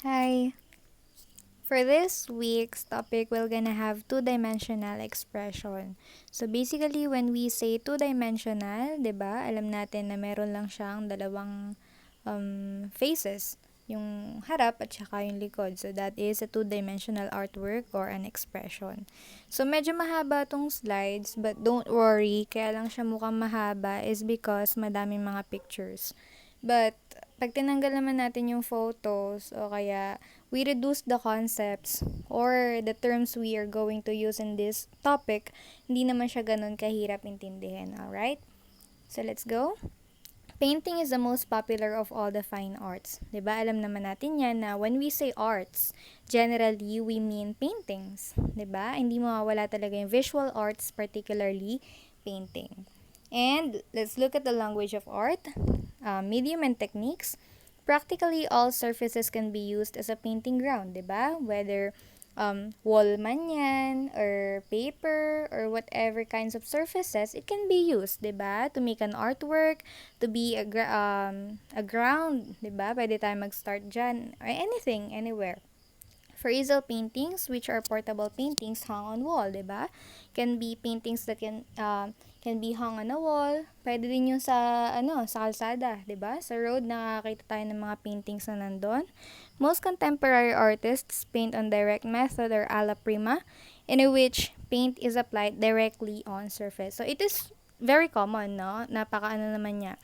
Hi. For this week's topic, we're gonna have two-dimensional expression. So basically, when we say two-dimensional, 'di ba? Alam natin na meron lang siyang dalawang faces, yung harap at saka yung likod. So that is a two-dimensional artwork or an expression. So medyo mahaba tong slides, but don't worry, kaya lang siya mukhang mahaba is because madaming mga pictures. But pag tinanggal naman natin yung photos o kaya we reduce the concepts or the terms we are going to use in this topic, hindi naman siya ganun kahirap intindihin, alright? So let's go. Painting is the most popular of all the fine arts. 'Di ba? Alam naman natin 'yan na when we say arts, generally we mean paintings, 'di ba? Hindi mawawala talaga yung visual arts, particularly painting. And let's look at the language of art, medium and techniques. Practically all surfaces can be used as a painting ground, 'di ba? Whether wall man yan, or paper, or whatever kinds of surfaces, it can be used, 'di ba? To make an artwork, to be a ground, 'di ba? Pwede tayo mag-start dyan, or anything, anywhere. For easel paintings, which are portable paintings hung on wall, 'di ba? Can be paintings that can be hung on a wall. Pwede din yung sa kalsada, 'di ba? Sa road nakakita tayo ng mga paintings na nandoon. Most contemporary artists paint on direct method or alla prima, in which paint is applied directly on surface. So it is very common, no? Napakaano naman niya.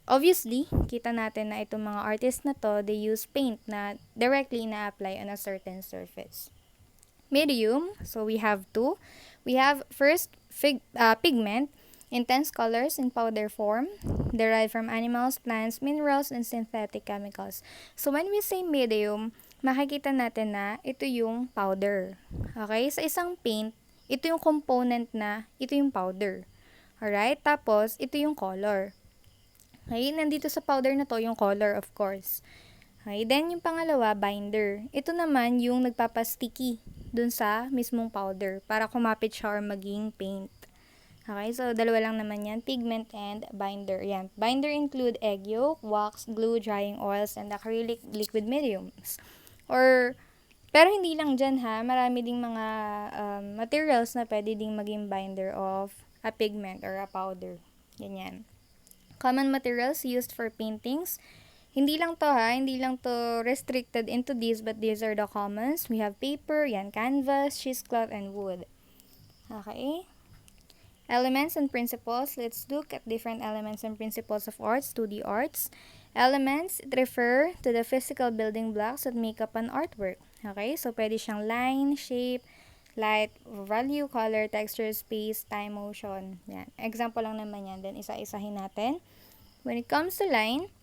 Obviously, kita natin na itong mga artist na to, they use paint na directly na-apply on a certain surface. Medium, so we have two. We have first pigment, intense colors in powder form, derived from animals, plants, minerals, and synthetic chemicals. So when we say medium, makikita natin na ito yung powder. Okay? Sa isang paint, ito yung component na ito yung powder. Alright? Tapos, ito yung color. Okay, nandito sa powder na to yung color, of course. Okay, then yung pangalawa, binder. Ito naman yung nagpapasticky dun sa mismong powder para kumapit siya or maging paint. Okay, so dalawa lang naman yan, pigment and binder. Yan. Binder include egg yolk, wax, glue, drying oils, and acrylic liquid mediums. Or, pero hindi lang dyan ha, marami ding mga materials na pwede ding maging binder of a pigment or a powder. Ganyan. Common materials used for paintings. Hindi lang to restricted into these, but these are the commons. We have paper, yan, canvas, cheesecloth, and wood. Okay? Elements and principles. Let's look at different elements and principles of arts, 2D arts. Elements, it refer to the physical building blocks that make up an artwork. Okay? So, pwede siyang line, shape, light, value, color, texture, space, time, motion. Yan. Example lang naman yan. Then, isa-isahin natin. When it comes to line,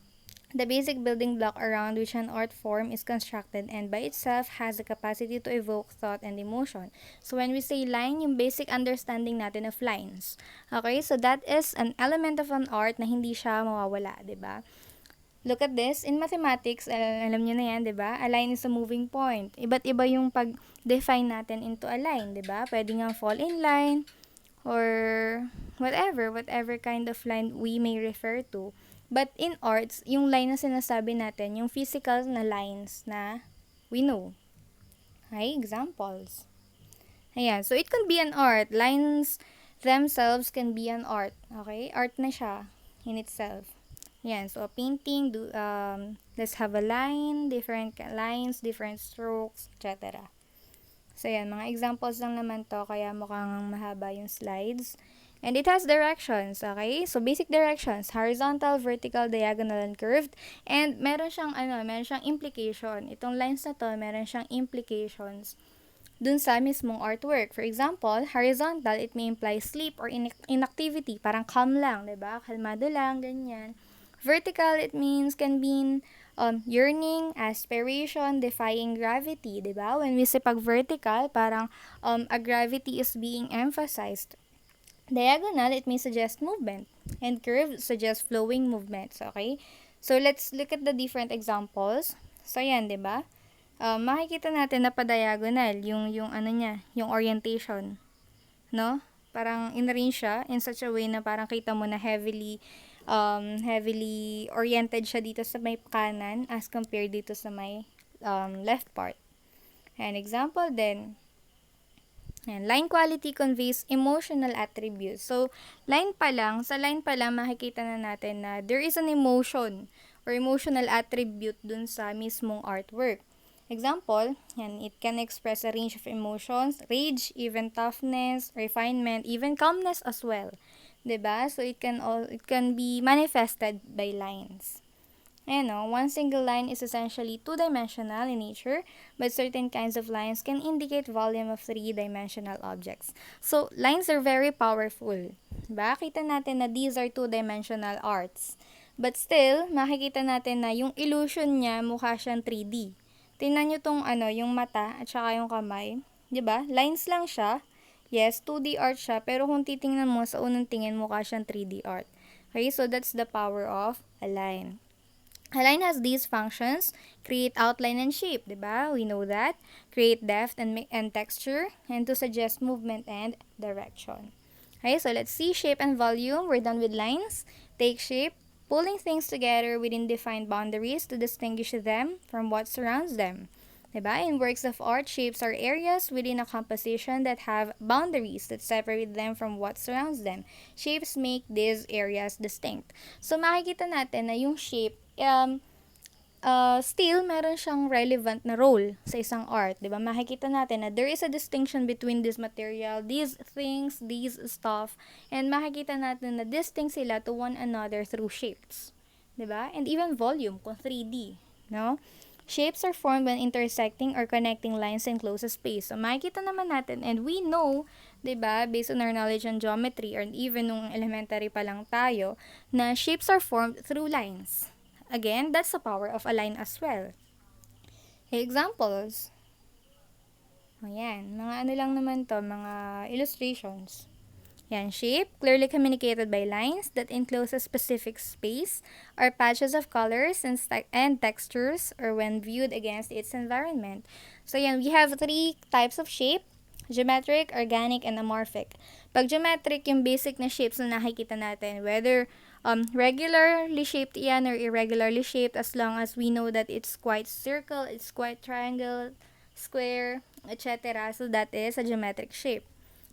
the basic building block around which an art form is constructed and by itself has the capacity to evoke thought and emotion. So when we say line, yung basic understanding natin of lines. Okay, so that is an element of an art na hindi siya mawawala, 'di ba? Look at this. In mathematics, alam niyo na yan, 'di ba? A line is a moving point. Iba't iba yung pag-define natin into a line, 'di ba? Pwede nga fall in line or whatever kind of line we may refer to. But in arts, yung line na sinasabi natin, yung physical na lines na we know. Okay, examples. Ayan, so it can be an art. Lines themselves can be an art. Okay, art na siya in itself. Yan, so a painting, let's have a line, different lines, different strokes, etc. So yan, mga examples lang naman to, kaya mukhang mahaba yung slides. And it has directions, okay? So basic directions, horizontal, vertical, diagonal, and curved. And meron siyang implication. Itong lines na to, meron siyang implications dun sa mismong artwork. For example, horizontal, it may imply sleep or inactivity. Parang calm lang, 'di ba? Kalmado lang, ganyan. Vertical, it can mean yearning, aspiration, defying gravity, 'di ba? When we say pag vertical, parang a gravity is being emphasized. Diagonal, it may suggest movement. And curve suggests flowing movements, okay? So, let's look at the different examples. So, yan, di ba? Makikita natin na pa-diagonal, yung ano niya, yung orientation. No? Parang in-arrange siya in such a way na parang kita mo na heavily heavily oriented siya dito sa may kanan as compared dito sa may left part. An example then, and line quality conveys emotional attributes. So, sa line pa lang, makikita na natin na there is an emotion or emotional attribute dun sa mismong artwork. Example, yan, it can express a range of emotions, rage, even toughness, refinement, even calmness as well. 'Di ba? So, it can be manifested by lines. One single line is essentially two-dimensional in nature, but certain kinds of lines can indicate volume of three-dimensional objects. So, lines are very powerful. Diba? Kita natin na these are two-dimensional arts. But still, makikita natin na yung illusion niya mukha siyang 3D. Tingnan nyo tong yung mata at saka yung kamay. 'Di ba? Lines lang siya. Yes, 2D art siya, pero kung titingnan mo sa unang tingin mukha siyang 3D art. Okay, so that's the power of a line. A line has these functions: create outline and shape, diba? We know that. Create depth and texture, and to suggest movement and direction. Okay, so let's see shape and volume. We're done with lines. Take shape, pulling things together within defined boundaries to distinguish them from what surrounds them. Diba? In works of art, shapes are areas within a composition that have boundaries that separate them from what surrounds them. Shapes make these areas distinct. So, makikita natin na yung shape, still, meron siyang relevant na role sa isang art. Diba? Makikita natin na there is a distinction between this material, these things, these stuff, and makikita natin na distinct sila to one another through shapes. Diba? And even volume, kung 3D. No? Shapes are formed when intersecting or connecting lines in closed space. So, makikita naman natin, and we know, diba, based on our knowledge on geometry, or even nung elementary pa lang tayo, na shapes are formed through lines. Again, that's the power of a line as well. Examples. Ayan, mga lang naman to, mga illustrations. Yan, shape, clearly communicated by lines that enclose a specific space, or patches of colors and textures, or when viewed against its environment. So yan, we have 3 types of shape: geometric, organic, and amorphic. Pag geometric, yung basic na shapes na nakikita natin, whether regularly shaped yan or irregularly shaped, as long as we know that it's quite circle, it's quite triangle, square, etc. So that is a geometric shape.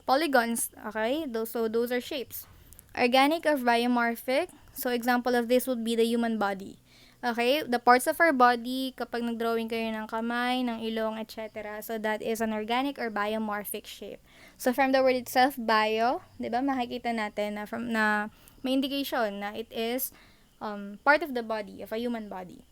Polygons, okay? So those are shapes. Organic or biomorphic. So example of this would be the human body. Okay? The parts of our body, kapag nag-drawing kayo ng kamay, ng ilong, etc. So that is an organic or biomorphic shape. So from the word itself, bio, 'di ba? Makikita natin na may indication na it is part of the body, of a human body.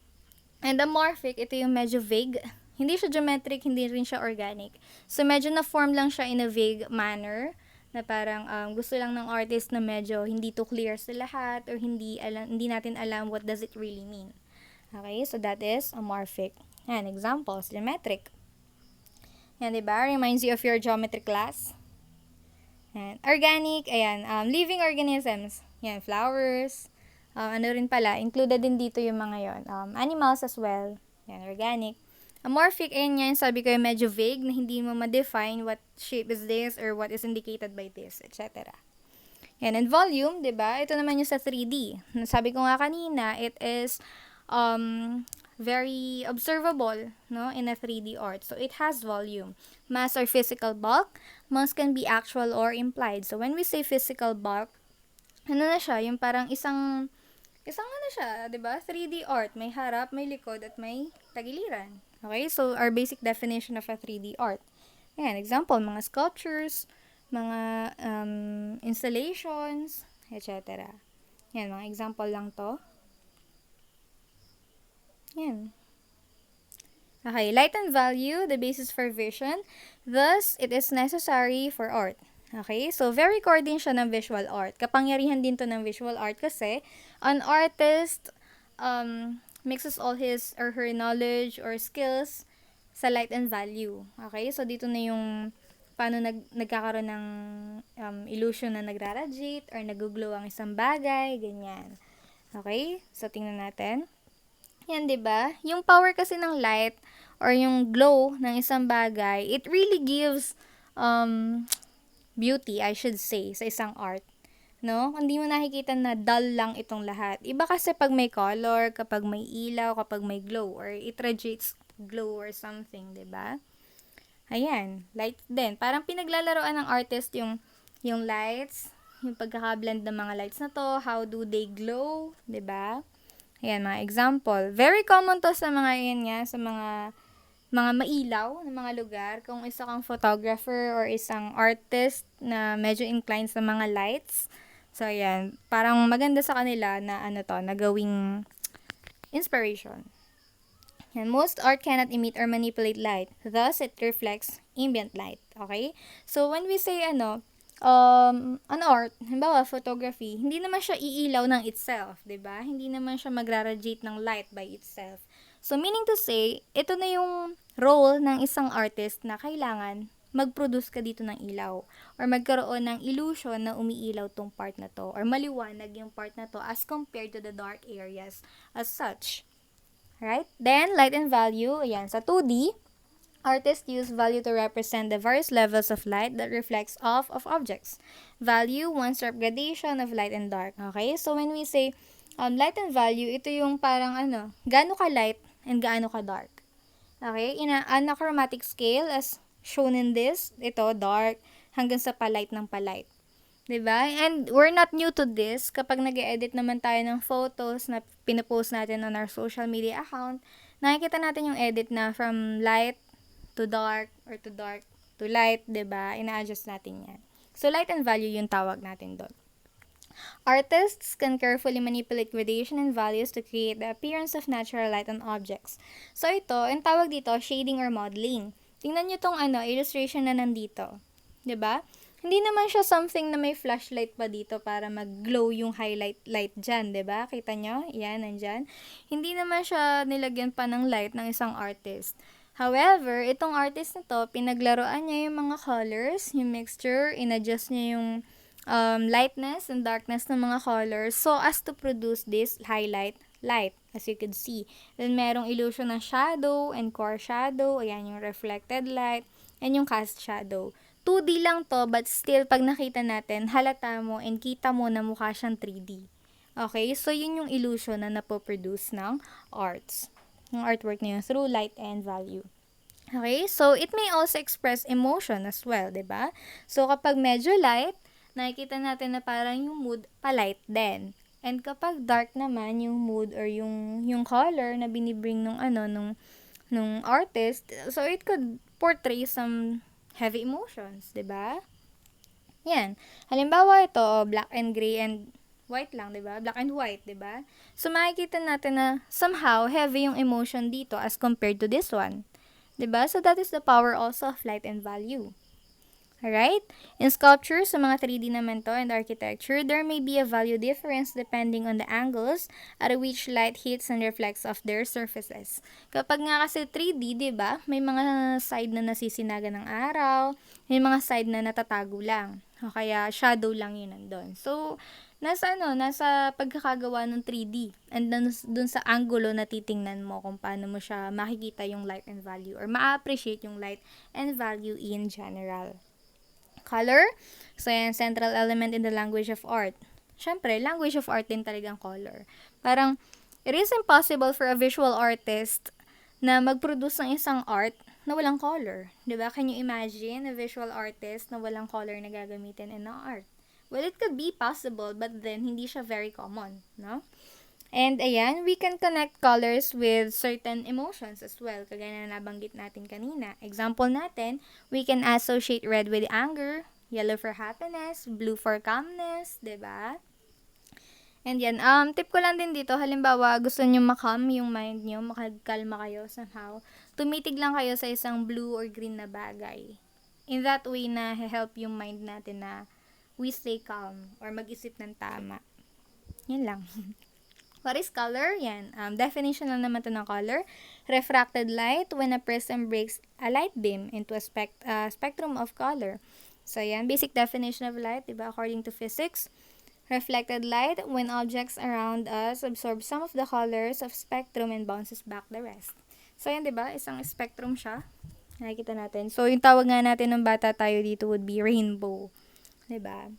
And amorphic, ito yung medyo vague. Hindi siya geometric, hindi rin siya organic. So, medyo na-form lang siya in a vague manner, na parang gusto lang ng artist na medyo hindi to clear sa lahat, or hindi natin alam what does it really mean. Okay, so that is amorphic. Yan, examples, geometric. Yan, diba? Reminds you of your geometry class. Yan, organic, ayan, living organisms. Yan, flowers. Ano rin pala, included din dito yung mga yon. Animals as well. Yan, organic. Amorphic, ayan yan, sabi ko medyo vague na hindi mo ma-define what shape is this or what is indicated by this, etc. Yan, and volume, 'di ba? Ito naman yung sa 3D. Sabi ko nga kanina, it is very observable, no, in a 3D art. So it has volume. Mass or physical bulk. Mass can be actual or implied. So when we say physical bulk, ano na siya, yung parang isang ano siya, 'di ba? 3D art, may harap, may likod at may tagiliran. Okay? So our basic definition of a 3D art. Ayan, example, mga sculptures, mga installations, etc. Yan, mga example lang to. Yan. Okay, light and value, the basis for vision. Thus, it is necessary for art. Okay, so very core din siya ng visual art. Kapangyarihan din to ng visual art kasi an artist mixes all his or her knowledge or skills sa light and value. Okay, so dito na yung paano nagkakaroon ng illusion na nagra-radiate or nag-glow ang isang bagay, ganyan. Okay, so tingnan natin. Yan, 'di ba? Yung power kasi ng light or yung glow ng isang bagay, it really gives beauty, I should say, sa isang art. No? Hindi mo nakikita na dull lang itong lahat. Iba kasi pag may color, kapag may ilaw, kapag may glow, or it radiates glow or something, 'di ba? Ayan, light din. Parang pinaglalaroan ng artist yung lights, yung pagkaka-blend ng mga lights na to, how do they glow, 'di ba? Ayan, mga example. Very common to sa mga yan nga, sa mga mailaw na mga lugar. Kung isa kang photographer or isang artist na medyo inclined sa mga lights. So, ayan. Parang maganda sa kanila na ano to, na gawing inspiration. And most art cannot emit or manipulate light. Thus, it reflects ambient light. Okay? So, when we say an art, halimbawa, photography, hindi naman siya iilaw ng itself, 'di ba? Hindi naman siya magra-radiate ng light by itself. So, meaning to say, ito na yung role ng isang artist na kailangan mag-produce ka dito ng ilaw or magkaroon ng illusion na umiilaw tong part na to or maliwanag yung part na to as compared to the dark areas as such. Right? Then, light and value. Ayan, sa 2D, artists use value to represent the various levels of light that reflects off of objects. Value, one's gradation of light and dark. Okay? So, when we say light and value, ito yung parang gaano ka light and gaano ka dark. Okay? In an anachromatic scale, as shown in this, ito, dark, hanggang sa palight ng palight. 'Di ba? And we're not new to this. Kapag nag-edit naman tayo ng photos na pinopost natin on our social media account, nakikita natin yung edit na from light to dark or to dark to light, 'di ba? Ina-adjust natin 'yan. So light and value yung tawag natin doon. Artists can carefully manipulate gradation and values to create the appearance of natural light on objects. So ito, ang tawag dito, shading or modeling. Tingnan niyo tong illustration na nandito. 'Di ba? Hindi naman siya something na may flashlight pa dito para mag-glow yung highlight light dyan, 'di ba? Kita nyo? Yan, nandyan. Hindi naman siya nilagyan pa ng light ng isang artist. However, itong artist na to, pinaglaruan niya yung mga colors, yung mixture, inadjust niya yung lightness and darkness ng mga colors so as to produce this highlight light, as you could see. Then, merong illusion ng shadow and core shadow. Ayan, yung reflected light and yung cast shadow. 2D lang to, but still, pag nakita natin, halata mo and kita mo na mukha siyang 3D. Okay? So, yun yung illusion na napoproduce ng arts. Yung artwork na yun through light and value. Okay? So, it may also express emotion as well, 'di ba? So, kapag medyo light, nakikita natin na parang yung mood pa-light din. And kapag dark naman yung mood or yung color na binibring nung artist, so it could portray some heavy emotions, 'di ba? Yan. Halimbawa ito, black and gray and white lang, 'di ba? Black and white, 'di ba? So makikita natin na somehow heavy yung emotion dito as compared to this one. 'Di ba? So that is the power also of light and value. Alright? In sculpture, sa mga 3D naman to and architecture, there may be a value difference depending on the angles at which light hits and reflects off their surfaces. Kapag nga kasi 3D, di ba, may mga side na nasisinaga ng araw, may mga side na natatago lang. O kaya shadow lang yun nandun. So, nasa pagkakagawa ng 3D and dun sa angulo na titingnan mo kung paano mo siya makikita yung light and value or ma-appreciate yung light and value in general. Color. So, yan, central element in the language of art. Siyempre, language of art din talagang color. Parang, it is impossible for a visual artist na mag-produce ng isang art na walang color. Diba? Can you imagine a visual artist na walang color na gagamitin in ang art? Well, it could be possible, but then, hindi siya very common, no? And ayan, we can connect colors with certain emotions as well, kagaya na nabanggit natin kanina. Example natin, we can associate red with anger, yellow for happiness, blue for calmness, 'di ba? And yan, tip ko lang din dito, halimbawa, gusto nyo makam yung mind nyo, makakalma kayo somehow, tumitig lang kayo sa isang blue or green na bagay. In that way na help yung mind natin na we stay calm or mag-isip ng tama. Yan lang. What is color? Yan. Definition lang naman to ng color. Refracted light when a prism breaks a light beam into a spectrum of color. So, yan. Basic definition of light, diba? According to physics. Reflected light when objects around us absorb some of the colors of spectrum and bounces back the rest. So, yan, diba? Isang spectrum siya. Nakikita natin. So, yung tawag nga natin ng bata tayo dito would be rainbow. Diba?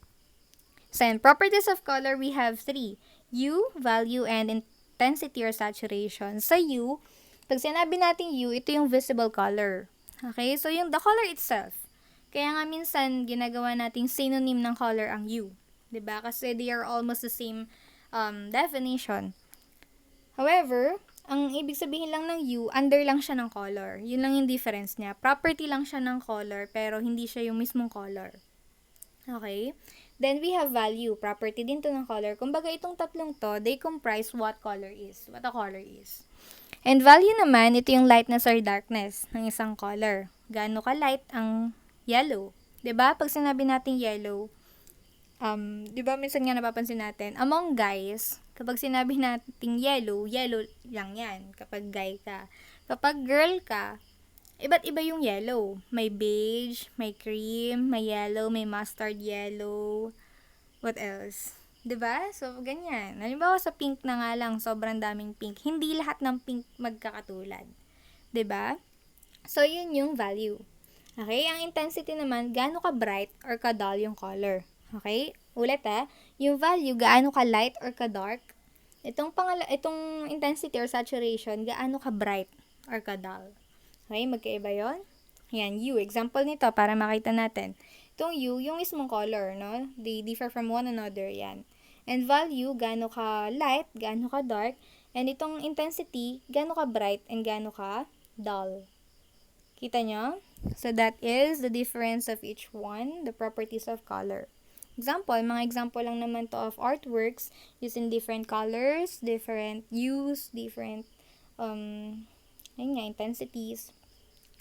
So, in properties of color, we have three. Hue, value, and intensity or saturation. Sa hue, pag sinabi natin hue, ito yung visible color. Okay? So, yung the color itself. Kaya nga minsan, ginagawa nating synonym ng color ang hue. 'Di ba? Kasi they are almost the same definition. However, ang ibig sabihin lang ng hue, under lang siya ng color. Yun lang yung difference niya. Property lang siya ng color, pero hindi siya yung mismong color. Okay? Then we have value. Property din to ng color. Kumbaga itong tatlong to, they comprise what color is. What a color is. And value naman, ito yung lightness or darkness ng isang color. Gaano ka light ang yellow. 'Di ba? Pag sinabi natin yellow, 'di ba minsan nga napapansin natin, among guys, kapag sinabi nating yellow, yellow lang 'yan kapag guy ka. Kapag girl ka, iba't iba yung yellow. May beige, may cream, may yellow, may mustard yellow. What else? 'Di ba? So, ganyan. Halimbawa sa pink na nga lang, sobrang daming pink. Hindi lahat ng pink magkakatulad. 'Di ba? So, yun yung value. Okay? Ang intensity naman, gaano ka bright or ka dull yung color. Okay? Ulit yung value, gaano ka light or ka dark. Itong intensity or saturation, gaano ka bright or ka dull. Okay? Magkaiba yon. Yan, hue. Example nito para makita natin. Itong hue, yung mismong color, no? They differ from one another, yan. And value, gaano ka light, gaano ka dark. And itong intensity, gaano ka bright and gaano ka dull. Kita nyo? So, that is the difference of each one, the properties of color. Mga example lang naman to of artworks using different colors, different hues, different intensities.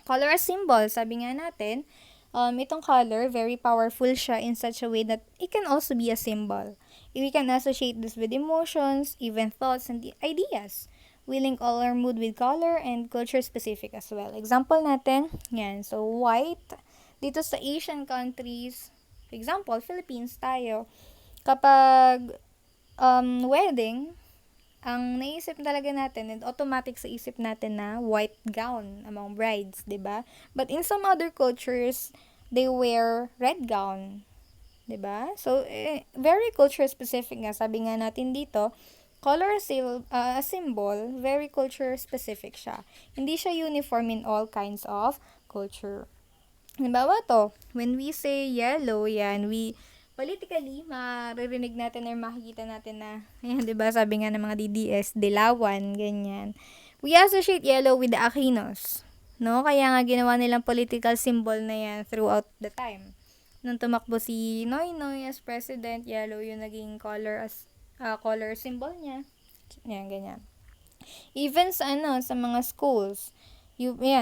Color as symbol, sabi nga natin, itong color, very powerful siya in such a way that it can also be a symbol. We can associate this with emotions, even thoughts, and ideas. We link all our mood with color and culture specific as well. Example natin, yan. So, white, dito sa Asian countries, for example, Philippines tayo, kapag wedding, ang naisip talaga natin and automatic sa isip natin na white gown among brides, 'di ba? But in some other cultures, they wear red gown, 'di ba? So, very culture specific nga. Sabi nga natin dito, color a symbol, very culture specific siya. Hindi siya uniform in all kinds of culture. Halimbawa to, when we say yellow, yan, politically, maririnig natin or makikita natin na, ayan, diba, sabi nga ng mga DDS, dilawan, ganyan. We associate yellow with the Aquinos, no? Kaya nga ginawa nilang political symbol na yan throughout the time. Nung tumakbo si Noynoy as president, yellow yung naging color symbol niya. Yan, ganyan. Even sa mga schools,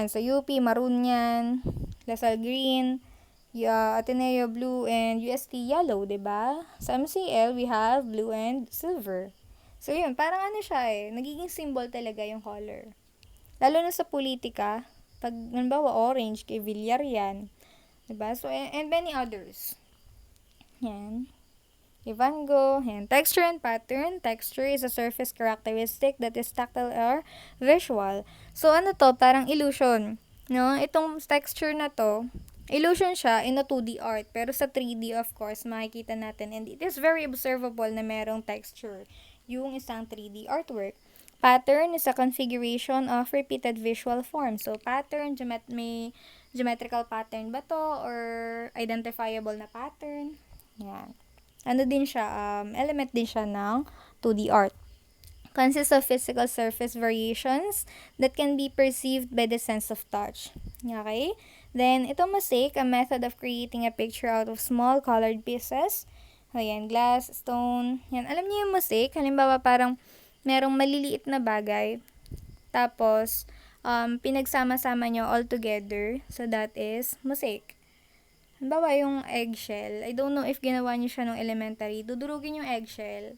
sa UP, maroon yan, Lasal green, Ateneo blue, and UST yellow, 'di ba? Sa MCL, we have blue and silver. So, yun, parang siya nagiging symbol talaga yung color. Lalo na sa politika, pag, halimbawa, orange, kay Villar yan. 'Di ba? So, and many others. Yan. Ivango, yan. Texture and pattern. Texture is a surface characteristic that is tactile or visual. So, parang illusion. No? Itong texture na to, illusion siya in a 2D art. Pero sa 3D, of course, makikita natin. And it is very observable na merong texture. Yung isang 3D artwork. Pattern is a configuration of repeated visual forms. So, pattern, may geometrical pattern ba to? Or identifiable na pattern? Yan. Din siya, element din siya ng 2D art. Consists of physical surface variations that can be perceived by the sense of touch. Okay? Then, ito mosaic, a method of creating a picture out of small colored pieces. Ayan, glass, stone. Yan, alam niyo yung mosaic? Halimbawa, parang merong maliliit na bagay. Tapos, pinagsama-sama nyo all together. So, that is mosaic. Halimbawa, yung eggshell. I don't know if ginawa niyo siya nung elementary. Dudurugin yung eggshell.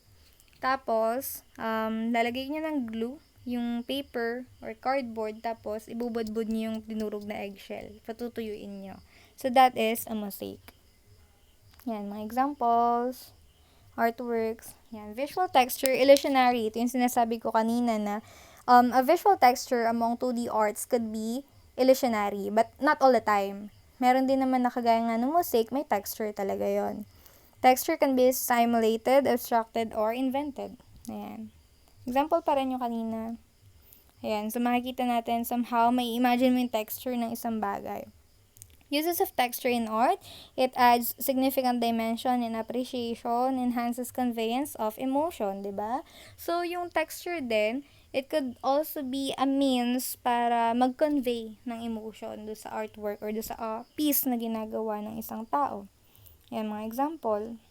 Tapos, lalagay niyo ng glue, yung paper or cardboard. Tapos, ibubudbud niyo yung dinurog na eggshell. Patutuyuin niyo. So, that is a mosaic. Yan, mga examples. Artworks. Yan, visual texture, illusionary. Ito yung sinasabi ko kanina na a visual texture among 2D arts could be illusionary, but not all the time. Meron din naman na kagaya nga ng mosaic, may texture talaga yon. Texture can be simulated, abstracted, or invented. Ayan. Example pa rin yung kanina. Ayan. So, makikita natin somehow may imagine mo yung texture ng isang bagay. Uses of texture in art, it adds significant dimension and appreciation, enhances conveyance of emotion, di ba? So, yung texture din, it could also be a means para mag-convey ng emotion do sa artwork or do sa piece na ginagawa ng isang tao. Yan, mga example.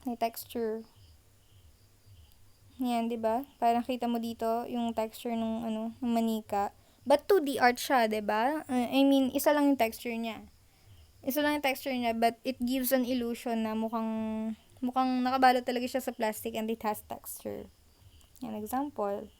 May texture. Yan, di ba? Parang kita mo dito yung texture ng manika. But 2D art siya, 'di ba? I mean, isa lang yung texture niya. Isa lang yung texture niya, but it gives an illusion na mukhang nakabalot talaga siya sa plastic and it has texture. An example.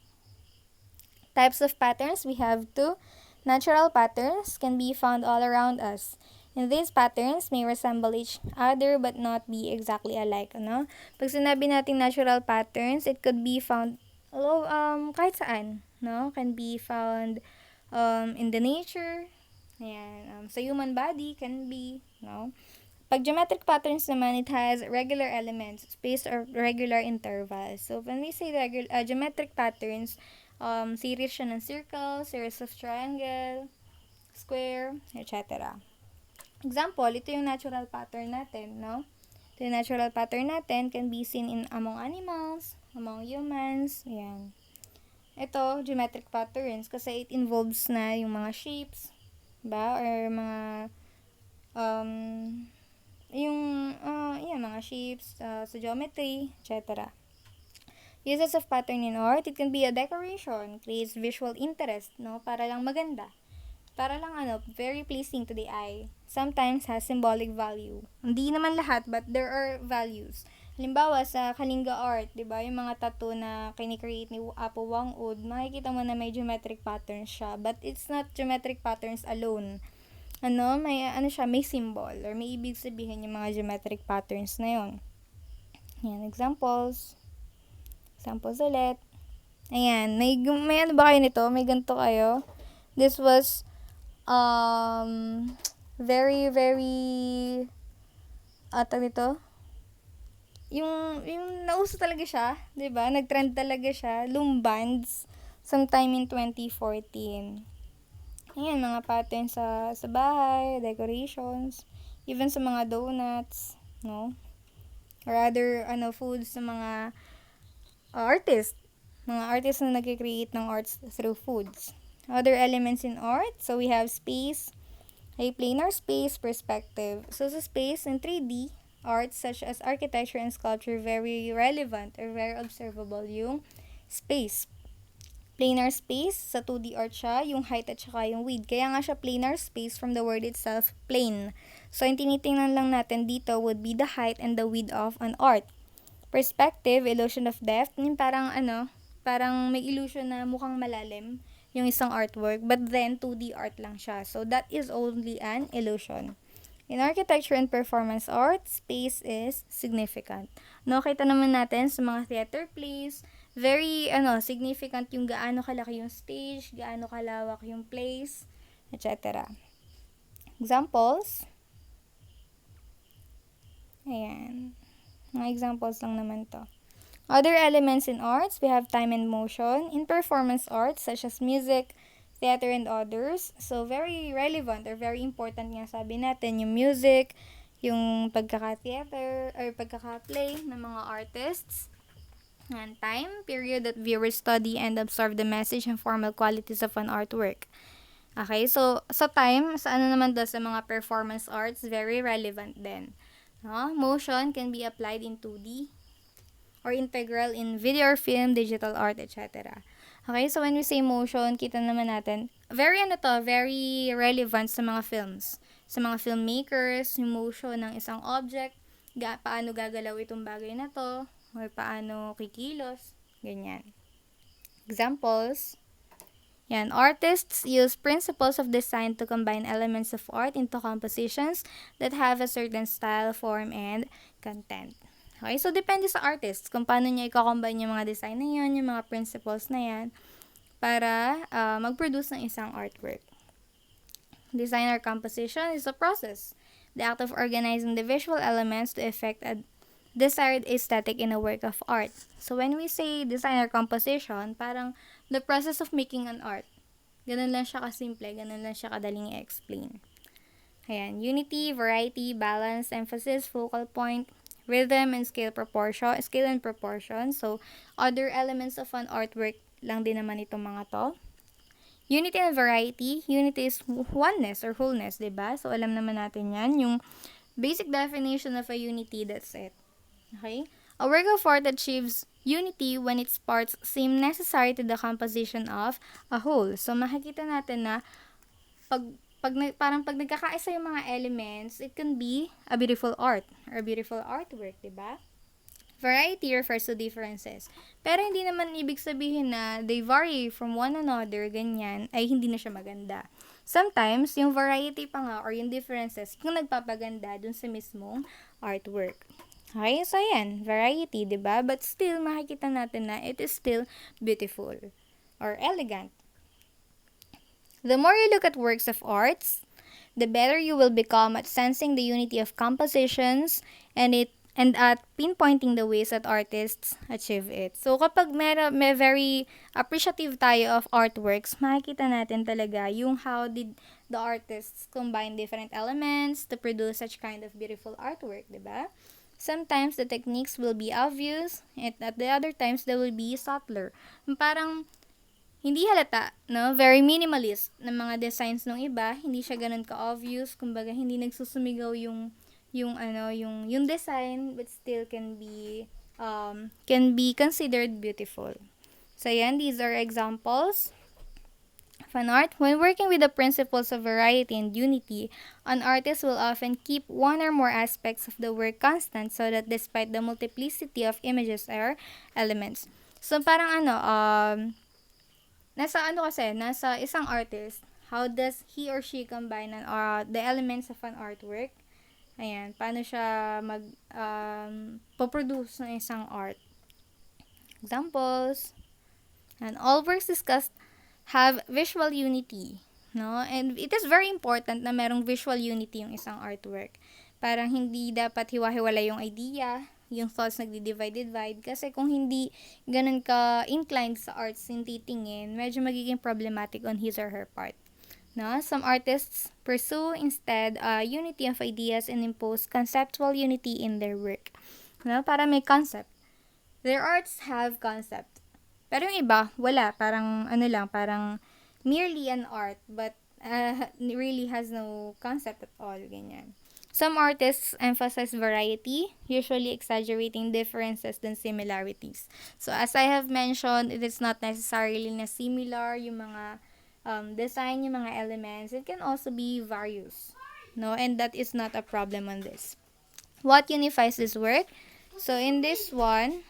Types of patterns, we have two. Natural patterns can be found all around us. And these patterns may resemble each other but not be exactly alike, ano? Pag sinabi natin natural patterns, it could be found kahit saan, no? Can be found in the nature, ayan, sa human body can be, no? Pag geometric patterns naman, it has regular elements, spaced or regular intervals. So, when we say geometric patterns, series siya ng circle, series of triangle, square, etc. Example, ito yung natural pattern natin, no? Ito yung natural pattern natin can be seen in among animals, among humans, ayan. Ito, geometric patterns kasi it involves na yung mga shapes, ba? Or mga mga shapes sa geometry, etc. Uses of pattern in art, it can be a decoration, creates visual interest, no? Para lang maganda. Para lang very pleasing to the eye. Sometimes has symbolic value. Hindi naman lahat, but there are values. Halimbawa, sa Kalinga art, di ba, yung mga tattoo na kinikreate ni Apo Wang-ud, makikita mo na may geometric patterns siya. But it's not geometric patterns alone. May symbol, or may ibig sabihin yung mga geometric patterns na yun. Ayan, examples. Examples ulit. Ayan, may ba kayo nito? May ganito kayo. This was, very, very, nito, yung nauso talaga siya, 'di ba? Nag-trend talaga siya, lumbands sometime in 2014. Ayan, mga patterns sa bahay, decorations, even sa mga donuts, no? Or other foods sa mga artists. Mga artists na nag-create ng arts through foods. Other elements in art, so we have space, a planar space, perspective. So sa space in 3D, arts such as architecture and sculpture very relevant or very observable yung space. Planar space, sa 2D art siya, yung height at saka yung width. Kaya nga siya planar space from the word itself, plane. So yung tinitingnan lang natin dito would be the height and the width of an art. Perspective, illusion of depth, yung parang may illusion na mukhang malalim yung isang artwork, but then 2D art lang siya. So that is only an illusion. In architecture and performance art, space is significant. No, kita naman natin sa mga theater plays, very significant yung gaano kalaki yung stage, gaano kalawak yung place, etc. Examples. Ayan. Mga examples lang naman to. Other elements in arts, we have time and motion. In performance arts, such as music, theater, and others. So, very relevant or very important nga sabi natin, yung music, yung pagkaka-theater, or pagkaka-play ng mga artists. And time, period that viewers study and observe the message and formal qualities of an artwork. Okay, so sa time, sa naman sa mga performance arts, very relevant din. No? Motion can be applied in 2D or integral in video or film, digital art, etc. Okay, so when we say motion, kita naman natin, very relevant sa mga films. Sa mga filmmakers, yung motion ng isang object, paano gagalaw itong bagay na to, or paano kikilos, ganyan. Examples. Yan, artists use principles of design to combine elements of art into compositions that have a certain style, form, and content. Okay, so depende sa artist kung paano niya i-combine yung mga design na yan, yung mga principles na yan, para mag-produce ng isang artwork. Design or composition is a process the act of organizing the visual elements to effect a desired aesthetic in a work of art. So when we say design or composition, parang the process of making an art. Ganun lang siya kasimple, ganun lang siya kadaling i-explain. Ayan, unity, variety, balance, emphasis, focal point, rhythm, and scale and proportion. So, other elements of an artwork lang din naman itong mga to. Unity and variety. Unity is oneness or wholeness, diba? So, alam naman natin yan. Yung basic definition of a unity, that's it. Okay? A work of art achieves unity when its parts seem necessary to the composition of a whole. So, makikita natin na pag nagkakaisa yung mga elements, it can be a beautiful art or a beautiful artwork, diba? Variety refers to differences. Pero hindi naman ibig sabihin na they vary from one another, ganyan, ay hindi na siya maganda. Sometimes, yung variety pa nga or yung differences, yung nagpapaganda dun sa mismong artwork. Okay, so yan, variety, diba? But still, makikita natin na it is still beautiful or elegant. The more you look at works of arts, the better you will become at sensing the unity of compositions and at pinpointing the ways that artists achieve it. So, kapag may very appreciative tayo of artworks, makikita natin talaga yung how did the artists combine different elements to produce such kind of beautiful artwork, diba? Sometimes the techniques will be obvious, and at the other times they will be subtler. Parang hindi halata, no? Very minimalist ng mga designs ng iba, hindi siya ganun ka-obvious, kumbaga hindi nagsusumigaw yung design, but still can be considered beautiful. So yan, these are examples of an art. When working with the principles of variety and unity, an artist will often keep one or more aspects of the work constant so that despite the multiplicity of images or elements. So parang nasa isang artist, how does he or she combine the elements of an artwork? Ayan, paano siya poproduce ng isang art. Examples. And all works discussed have visual unity. No? And it is very important na merong visual unity yung isang artwork. Parang hindi dapat hiwa-hiwala yung idea, yung thoughts nagdi-divide. Kasi kung hindi ganun ka inclined sa arts yung titingin, medyo magiging problematic on his or her part. No? Some artists pursue instead unity of ideas and impose conceptual unity in their work. No? Para may concept. Their arts have concept. Pero yung iba, wala. Parang merely an art, but really has no concept at all. Ganyan. Some artists emphasize variety, usually exaggerating differences than similarities. So, as I have mentioned, it is not necessarily na similar yung mga design, yung mga elements. It can also be various. No? And that is not a problem on this. What unifies this work? So, in this one,